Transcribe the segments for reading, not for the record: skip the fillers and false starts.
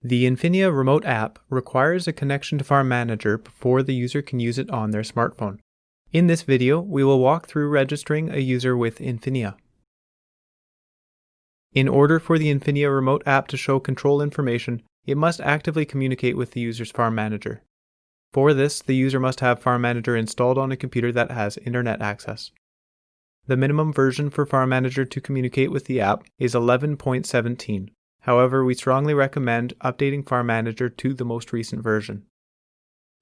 The Infinia remote app requires a connection to Farm Manager before the user can use it on their smartphone. In this video, we will walk through registering a user with Infinia. In order for the Infinia remote app to show control information, it must actively communicate with the user's Farm Manager. For this, the user must have Farm Manager installed on a computer that has internet access. The minimum version for Farm Manager to communicate with the app is 11.17. However, we strongly recommend updating Farm Manager to the most recent version.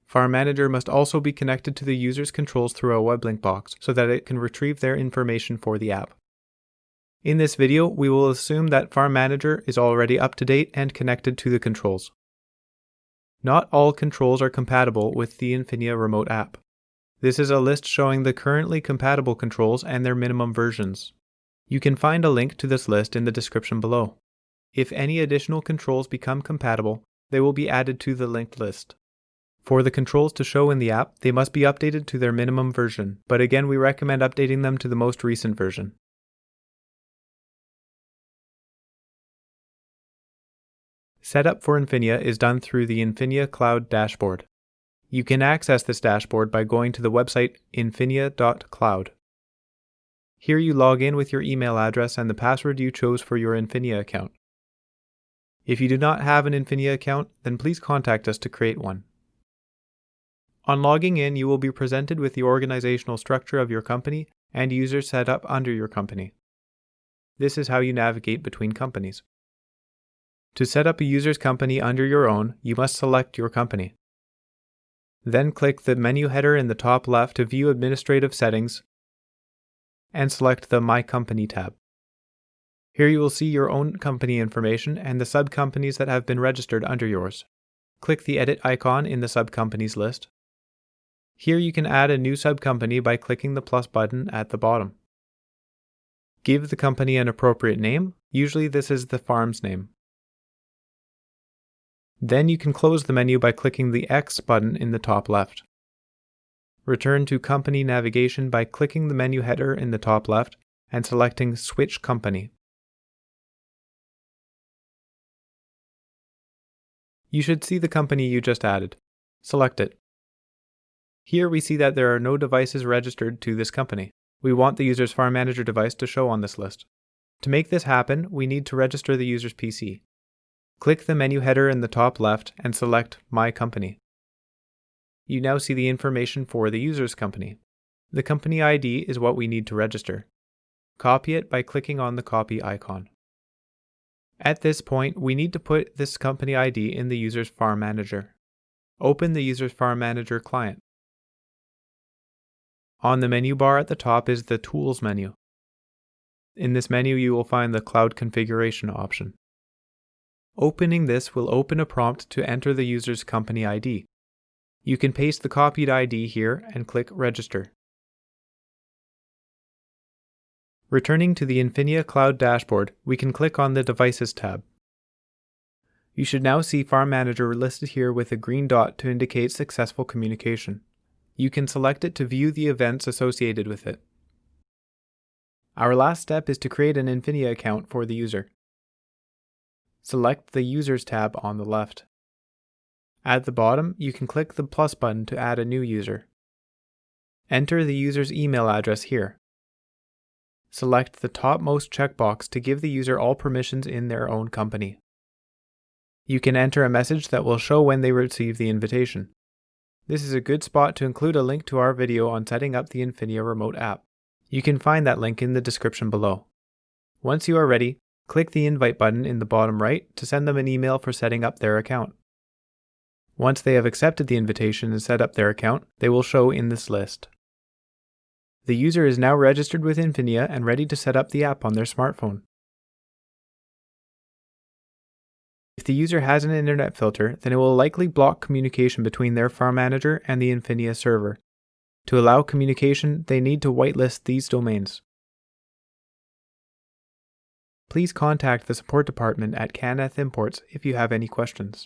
Farm Manager must also be connected to the user's controls through a web link box so that it can retrieve their information for the app. In this video, we will assume that Farm Manager is already up to date and connected to the controls. Not all controls are compatible with the Infinia remote app. This is a list showing the currently compatible controls and their minimum versions. You can find a link to this list in the description below. If any additional controls become compatible, they will be added to the linked list. For the controls to show in the app, they must be updated to their minimum version, but again we recommend updating them to the most recent version. Setup for Infinia is done through the Infinia Cloud dashboard. You can access this dashboard by going to the website infinia.cloud. Here you log in with your email address and the password you chose for your Infinia account. If you do not have an Infinia account, then please contact us to create one. On logging in, you will be presented with the organizational structure of your company and users set up under your company. This is how you navigate between companies. To set up a user's company under your own, you must select your company. Then click the menu header in the top left to view administrative settings and select the My Company tab. Here you will see your own company information and the sub-companies that have been registered under yours. Click the edit icon in the sub-companies list. Here you can add a new sub-company by clicking the plus button at the bottom. Give the company an appropriate name, usually this is the farm's name. Then you can close the menu by clicking the X button in the top left. Return to company navigation by clicking the menu header in the top left and selecting Switch Company. You should see the company you just added. Select it. Here we see that there are no devices registered to this company. We want the user's Farm Manager device to show on this list. To make this happen, we need to register the user's PC. Click the menu header in the top left and select My Company. You now see the information for the user's company. The company ID is what we need to register. Copy it by clicking on the copy icon. At this point, we need to put this company ID in the user's Farm Manager. Open the user's Farm Manager client. On the menu bar at the top is the Tools menu. In this menu, you will find the Cloud Configuration option. Opening this will open a prompt to enter the user's company ID. You can paste the copied ID here and click Register. Returning to the Infinia Cloud dashboard, we can click on the Devices tab. You should now see Farm Manager listed here with a green dot to indicate successful communication. You can select it to view the events associated with it. Our last step is to create an Infinia account for the user. Select the Users tab on the left. At the bottom, you can click the plus button to add a new user. Enter the user's email address here. Select the topmost checkbox to give the user all permissions in their own company. You can enter a message that will show when they receive the invitation. This is a good spot to include a link to our video on setting up the Infinia remote app. You can find that link in the description below. Once you are ready, click the invite button in the bottom right to send them an email for setting up their account. Once they have accepted the invitation and set up their account, they will show in this list. The user is now registered with Infinia and ready to set up the app on their smartphone. If the user has an internet filter, then it will likely block communication between their Farm Manager and the Infinia server. To allow communication, they need to whitelist these domains. Please contact the support department at Can-Neth Imports if you have any questions.